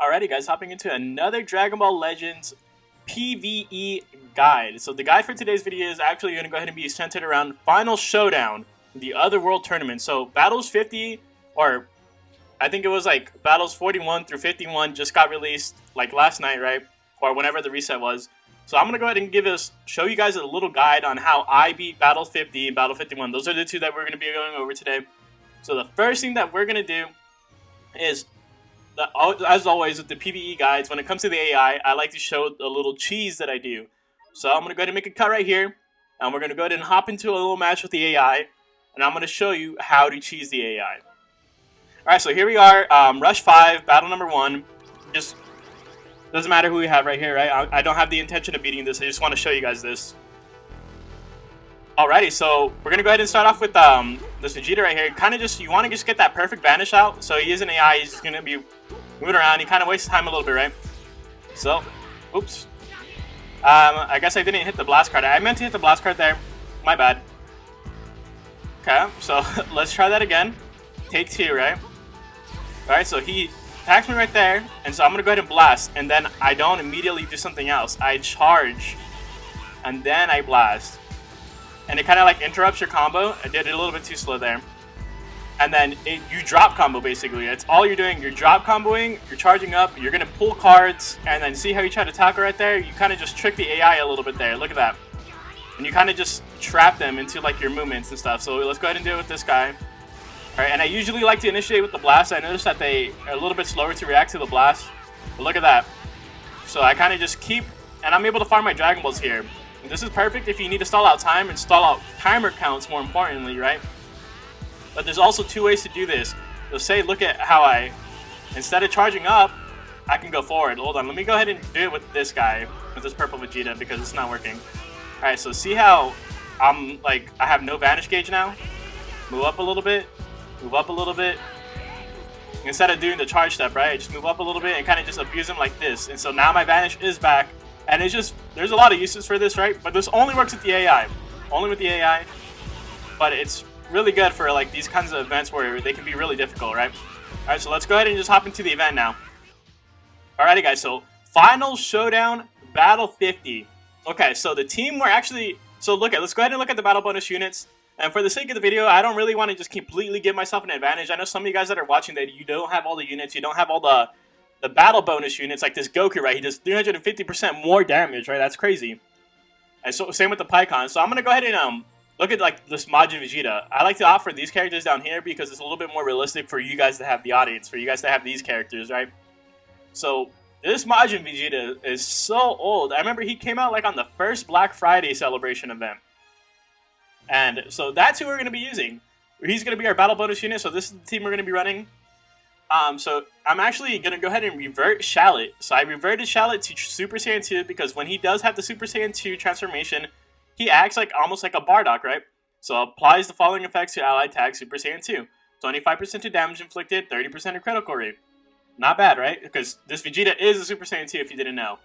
Alrighty guys, hopping into another Dragon Ball Legends PvE guide. So the guide for today's video is actually going to go ahead and be centered around Final Showdown, the Otherworld tournament. So battles 50, or I think it was like battles 41 through 51 just got released like last night, right? Or whenever the reset was. So I'm going to go ahead and show you guys a little guide on how I beat Battle 50 and Battle 51. Those are the two that we're going to be going over today. So the first thing that we're going to do is, as always with the PvE guides, when it comes to the AI, I like to show a little cheese that I do. So I'm going to go ahead and make a cut right here, and we're going to go ahead and hop into a little match with the AI, and I'm going to show you how to cheese the AI. Alright, so here we are, Rush 5, battle number 1. Just doesn't matter who we have right here, right? I don't have the intention of beating this, I just want to show you guys this. Alrighty, so we're gonna go ahead and start off with this Vegeta right here. Kind of just, you want to just get that perfect banish out. So he is an AI, he's gonna be moving around. He kind of wastes time a little bit, right? So, oops. I guess I didn't hit the blast card. I meant to hit the blast card there. My bad. Okay, so let's try that again. Take 2, right? Alright, so he attacks me right there, and so I'm gonna go ahead and blast, and then I don't immediately do something else. I charge, and then I blast. And it kind of like interrupts your combo. I did it a little bit too slow there. And then you drop combo basically. That's all you're doing. You're drop comboing, you're charging up, you're going to pull cards, and then see how you try to tackle right there? You kind of just trick the AI a little bit there. Look at that. And you kind of just trap them into like your movements and stuff. So let's go ahead and do it with this guy. Alright, and I usually like to initiate with the blast. I noticed that they are a little bit slower to react to the blast. But look at that. So I kind of just keep, and I'm able to farm my Dragon Balls here. This is perfect if you need to stall out time and stall out timer counts, more importantly, right? But there's also 2 ways to do this. So say, look at how instead of charging up, I can go forward. Hold on, let me go ahead and do it with this guy, with this purple Vegeta, because it's not working. Alright, so see how I have no vanish gauge now? Move up a little bit, move up a little bit. Instead of doing the charge step, right? I just move up a little bit and kind of just abuse him like this. And so now my vanish is back. And it's just, there's a lot of uses for this, right? But this only works with the AI. Only with the AI. But it's really good for like these kinds of events where they can be really difficult, right? Alright, so let's go ahead and just hop into the event now. Alrighty guys, so Final Showdown Battle 50. Okay, so the team were actually, so let's go ahead and look at the battle bonus units. And for the sake of the video, I don't really want to just completely give myself an advantage. I know some of you guys that are watching that you don't have all the units, you don't have all the battle bonus units, like this Goku, right? He does 350% more damage, right? That's crazy. And so same with the Pycon. So I'm gonna go ahead and look at like this Majin Vegeta. I like to offer these characters down here because it's a little bit more realistic for you guys to have the audience, for you guys to have these characters, right? So this Majin Vegeta is so old. I remember he came out like on the first Black Friday celebration event. And so that's who we're gonna be using. He's gonna be our battle bonus unit. So this is the team we're gonna be running. So I'm actually going to go ahead and revert Shallot. So I reverted Shallot to Super Saiyan 2 because when he does have the Super Saiyan 2 transformation, he acts like almost like a Bardock, right? So applies the following effects to allied tag Super Saiyan 2. 25% to damage inflicted, 30% to critical rate. Not bad, right? Because this Vegeta is a Super Saiyan 2 if you didn't know.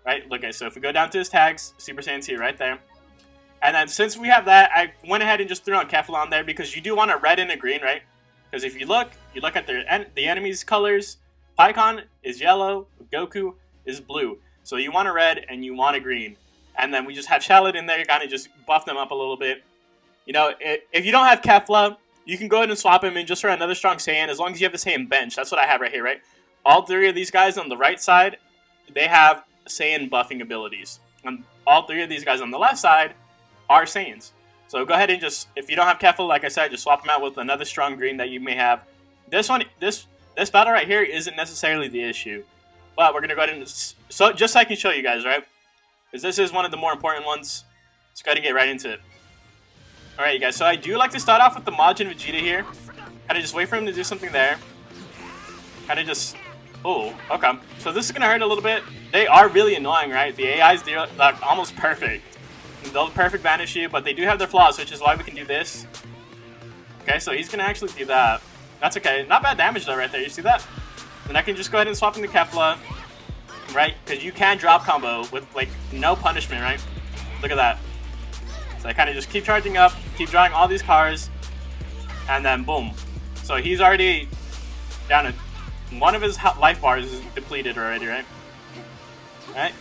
Right? Look, so if we go down to his tags, Super Saiyan 2 right there. And then since we have that, I went ahead and just threw on Kefla on there because you do want a red and a green, right? Because if you look at the enemy's colors, Pycon is yellow, Goku is blue. So you want a red and you want a green. And then we just have Shallot in there, kind of just buff them up a little bit. You know, if you don't have Kefla, you can go ahead and swap him in just for another strong Saiyan, as long as you have the Saiyan bench. That's what I have right here, right? All 3 of these guys on the right side, they have Saiyan buffing abilities. And all 3 of these guys on the left side are Saiyans. So go ahead and just, if you don't have Kefla, like I said, just swap them out with another strong green that you may have. This battle right here isn't necessarily the issue. But we're going to go ahead and, so just so I can show you guys, right? Because this is one of the more important ones. Let's go ahead and get right into it. Alright, you guys, so I do like to start off with the Majin Vegeta here. Kind of just wait for him to do something there. Kind of just, oh, okay. So this is going to hurt a little bit. They are really annoying, right? The AIs, they're like almost perfect. They'll perfect vanish you, but they do have their flaws, which is why we can do this. Okay, so he's going to actually do that. That's okay. Not bad damage though right there. You see that? And I can just go ahead and swap into Kefla, right? Because you can drop combo with like no punishment, right? Look at that. So I kind of just keep charging up, keep drawing all these cards, and then boom. So he's already down to one of his life bars is depleted already, right? Right?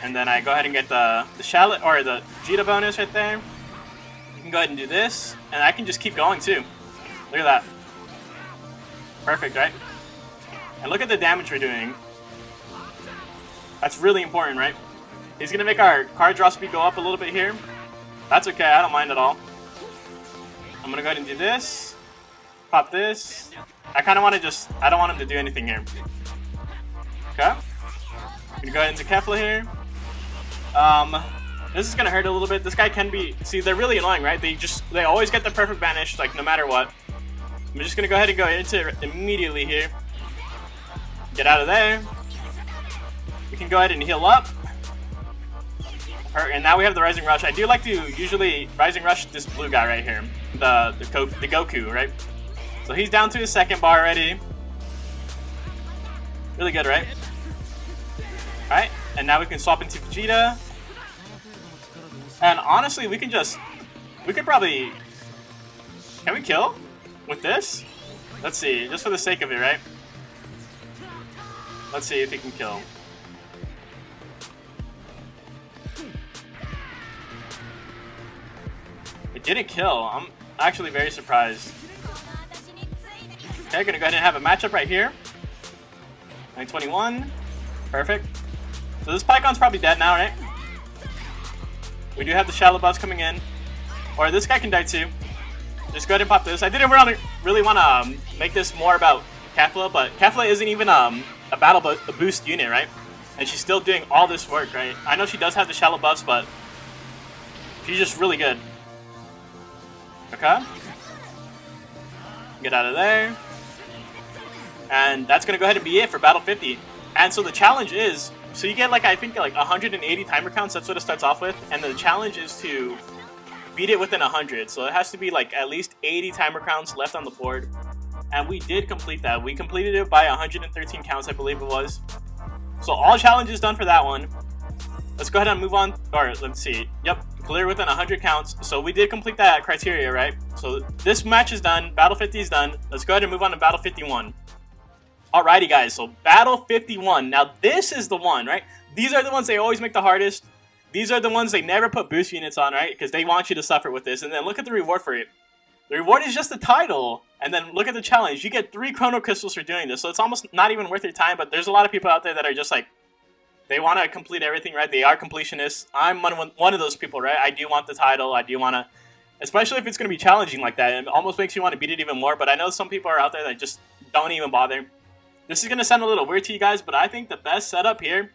And then I go ahead and get the shallot or the Vegeta bonus right there. You can go ahead and do this, and I can just keep going too. Look at that. Perfect, right? And look at the damage we're doing. That's really important, right? He's gonna make our card draw speed go up a little bit here. That's okay, I don't mind at all. I'm gonna go ahead and do this. Pop this. I kinda wanna I don't want him to do anything here. Okay. I'm gonna go ahead into Kefla here. This is gonna hurt a little bit. This guy can be, see, they're really annoying, right? They always get the perfect banish, like no matter what. I'm just gonna go ahead and go into it immediately here. Get out of there. We can go ahead and heal up. And now we have the Rising Rush. I do like to usually Rising Rush this blue guy right here. The Goku, right? So he's down to his second bar already. Really good, right? Alright, and now we can swap into Vegeta. And honestly, we could probably, can we kill with this? Let's see, just for the sake of it, right? Let's see if he can kill. It didn't kill. I'm actually very surprised. Okay, gonna go ahead and have a matchup right here. 921. Perfect. So this Pycon's probably dead now, right? We do have the shallow buffs coming in. Or this guy can die too. Just go ahead and pop this. I didn't really want to make this more about Kefla, but Kefla isn't even a battle boost unit, right? And she's still doing all this work, right? I know she does have the shallow buffs, but she's just really good. Okay. Get out of there. And that's going to go ahead and be it for Battle 50. And so the challenge is, so you get like, I think like 180 timer counts, that's what it starts off with. And the challenge is to beat it within 100. So it has to be like at least 80 timer counts left on the board. And we did complete that. We completed it by 113 counts, I believe it was. So all challenges done for that one. Let's go ahead and move on, or let's see. Yep, clear within 100 counts. So we did complete that criteria, right? So this match is done. Battle 50 is done. Let's go ahead and move on to Battle 51. Alrighty, guys. So Battle 51. Now this is the one, right? These are the ones they always make the hardest. These are the ones they never put boost units on, right? Because they want you to suffer with this. And then look at the reward for it. The reward is just the title. And then look at the challenge. You get 3 Chrono Crystals for doing this. So it's almost not even worth your time. But there's a lot of people out there that are just like, they want to complete everything, right? They are completionists. I'm one of those people, right? I do want the title. I do want to, especially if it's going to be challenging like that. It almost makes you want to beat it even more. But I know some people are out there that just don't even bother. This is going to sound a little weird to you guys, but I think the best setup here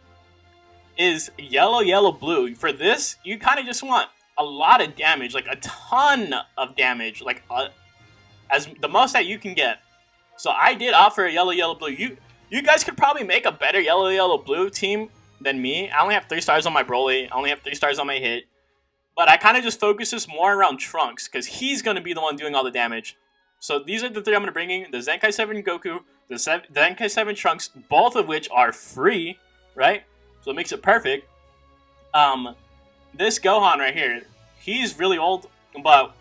is yellow, yellow, blue. For this, you kind of just want a lot of damage, like a ton of damage, like as the most that you can get. So I did opt for a yellow, yellow, blue. You guys could probably make a better yellow, yellow, blue team than me. I only have 3 stars on my Broly. I only have 3 stars on my hit. But I kind of just focus this more around Trunks, because he's going to be the one doing all the damage. So these are the 3 I'm going to bring in. The Zenkai 7 Goku, the Zenkai 7 Trunks, both of which are free, right? So it makes it perfect. This Gohan right here, he's really old, but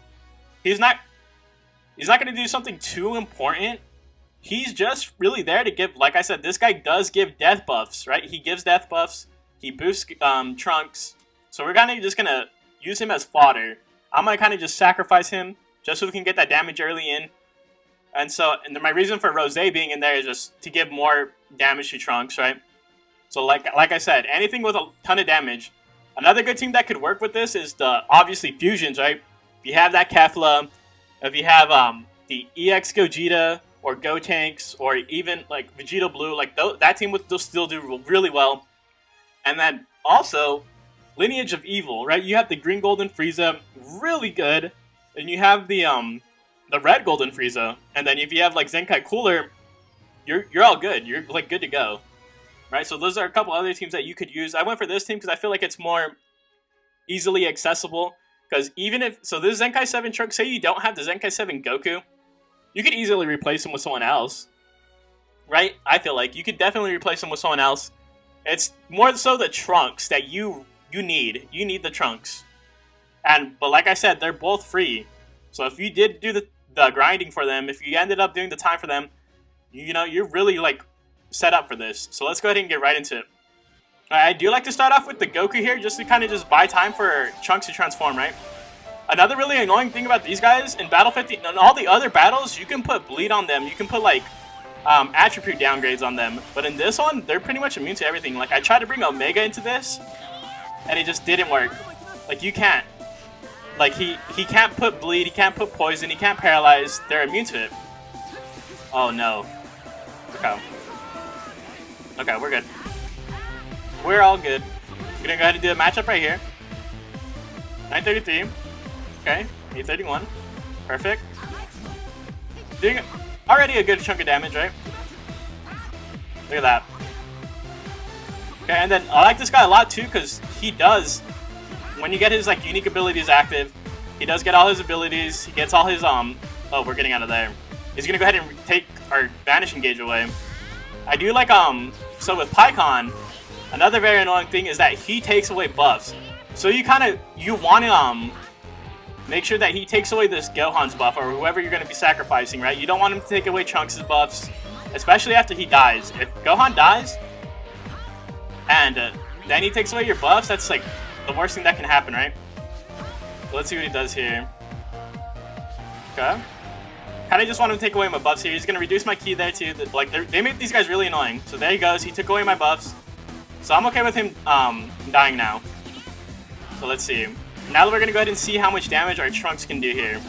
he's not going to do something too important. He's just really there to give, like I said, this guy does give death buffs, right? He gives death buffs. He boosts Trunks. So we're kind of just going to use him as fodder. I'm going to kind of just sacrifice him just so we can get that damage early in. And so, and my reason for Rose being in there is just to give more damage to Trunks, right? So like I said, anything with a ton of damage. Another good team that could work with this is the, obviously, fusions, right? If you have that Kefla, if you have the EX Gogeta, or Gotenks, or even like Vegeta Blue, like that team would still do really well. And then also, Lineage of Evil, right? You have the Green Golden Frieza, really good. And you have the Red Golden Frieza. And then if you have like Zenkai Cooler, you're all good. You're like good to go. Right? So those are a couple other teams that you could use. I went for this team because I feel like it's more easily accessible. Because even if, so this Zenkai 7 Trunks, say you don't have the Zenkai 7 Goku, you could easily replace him with someone else. Right? I feel like you could definitely replace him with someone else. It's more so the Trunks that you need. You need the Trunks. But like I said, they're both free. So if you did do the grinding for them, if you ended up doing the time for them, you know, you're really like set up for this. So let's go ahead and get right into it. I do like to start off with the Goku here, just to kind of just buy time for Trunks to transform, right? Another really annoying thing about these guys, in Battle 50, and all the other battles, you can put bleed on them, you can put like attribute downgrades on them, but in this one, they're pretty much immune to everything. Like, I tried to bring Omega into this, and it just didn't work. Like, you can't. Like, he can't put bleed, he can't put poison, he can't paralyze, they're immune to it. Oh no. Okay. Okay, we're good. We're all good. We're gonna go ahead and do a matchup right here. 933. Okay, 831. Perfect. Doing already a good chunk of damage, right? Look at that. Okay, and then I like this guy a lot too, because he does, when you get his like unique abilities active, he does get all his abilities, he gets all his oh, we're getting out of there. He's gonna go ahead and take our vanishing gauge away. I do like so with Pycon, another very annoying thing is that he takes away buffs. So you want to make sure that he takes away this Gohan's buff, or whoever you're going to be sacrificing, right? You don't want him to take away Trunks' buffs, especially after he dies. If Gohan dies, and then he takes away your buffs, that's like the worst thing that can happen, right? So let's see what he does here. Okay. Kind of just want him to take away my buffs here. He's going to reduce my ki there too. Like, they make these guys really annoying. So there he goes. He took away my buffs. So I'm okay with him dying now. So let's see. Now we're going to go ahead and see how much damage our Trunks can do here.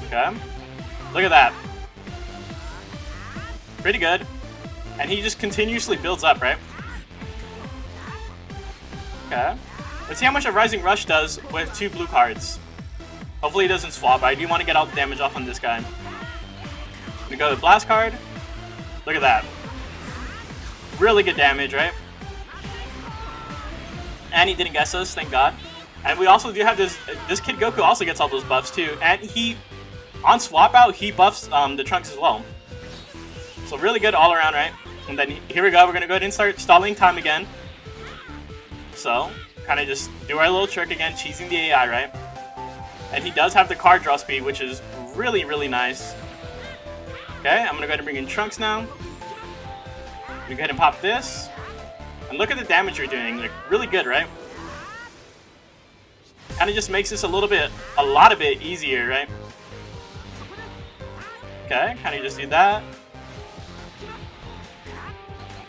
Okay. Look at that. Pretty good. And he just continuously builds up, right? Okay. Let's see how much a Rising Rush does with 2 blue cards. Hopefully he doesn't swap. I do want to get all the damage off on this guy. I'm going to go to the Blast card. Look at that. Really good damage, right? And he didn't guess us, thank God. And we also do have this Kid Goku also gets all those buffs too. And he, on swap out, he buffs the Trunks as well. So really good all around, right? And then here we go, we're going to go ahead and start stalling time again. So, kind of just do our little trick again, cheesing the AI, right? And he does have the card draw speed, which is really, really nice. Okay, I'm going to go ahead and bring in Trunks now. I'm going to go ahead and pop this. And look at the damage you're doing, like, really good, right? Kind of just makes this a lot of it easier, right? Okay, kind of just do that.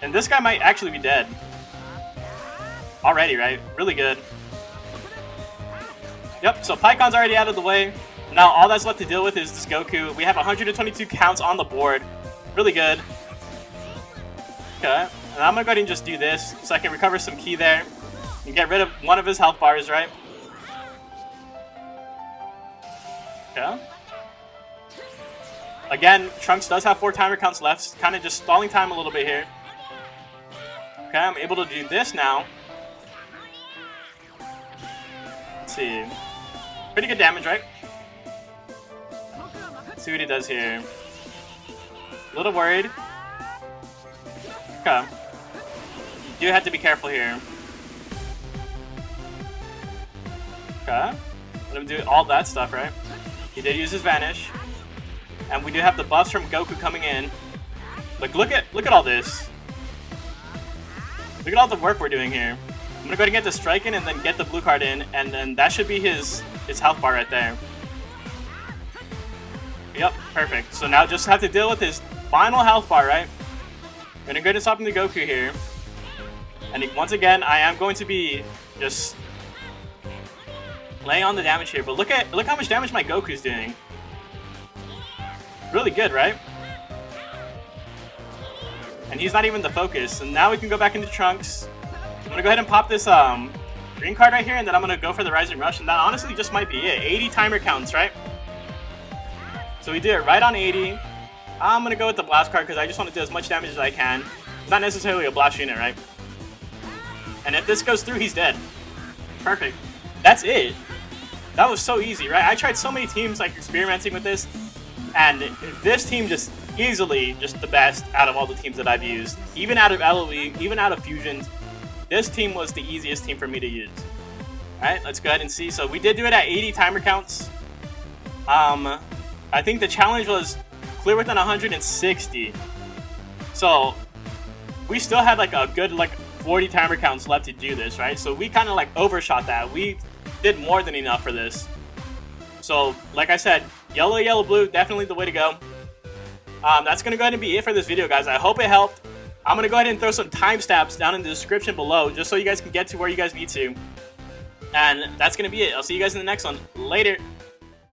And this guy might actually be dead. Already, right? Really good. Yep, so Pycon's already out of the way. Now all that's left to deal with is this Goku. We have 122 counts on the board. Really good. Okay, and I'm gonna go ahead and just do this so I can recover some ki there and get rid of one of his health bars, right? Okay. Again, Trunks does have 4 timer counts left, kind of just stalling time a little bit here. Okay, I'm able to do this now. Let's see. Pretty good damage, right? Let's see what he does here. A little worried. Okay. You do have to be careful here. Okay. Let him do all that stuff, right? He did use his Vanish. And we do have the buffs from Goku coming in. Like, look at all this. Look at all the work we're doing here. I'm gonna go ahead and get the strike in and then get the blue card in, and then that should be his health bar right there. Yep, perfect. So now just have to deal with his final health bar, right? I'm gonna go ahead and stop him to Goku here. And once again, I am going to be just laying on the damage here. But look how much damage my Goku's doing. Really good, right? And he's not even the focus. And now we can go back into Trunks. I'm gonna go ahead and pop this green card right here, and then I'm gonna go for the Rising Rush, and that honestly just might be it. 80 timer counts, right? So we do it right on 80. I'm gonna go with the Blast card because I just want to do as much damage as I can. It's not necessarily a blast unit, right? And if this goes through, he's dead. Perfect. That's it. That was so easy, right? I tried so many teams like experimenting with this, and this team just easily just the best out of all the teams that I've used. Even out of LOE, even out of Fusions, this team was the easiest team for me to use. Alright, let's go ahead and see. So we did do it at 80 timer counts. I think the challenge was clear within 160. So we still had like a good like 40 timer counts left to do this, right? So we kind of like overshot that. We did more than enough for this. So like I said, yellow, yellow, blue, definitely the way to go. That's gonna go ahead and be it for this video, guys. I hope it helped. I'm gonna go ahead and throw some timestamps down in the description below, just so you guys can get to where you guys need to. And that's gonna be it. I'll see you guys in the next one. Later.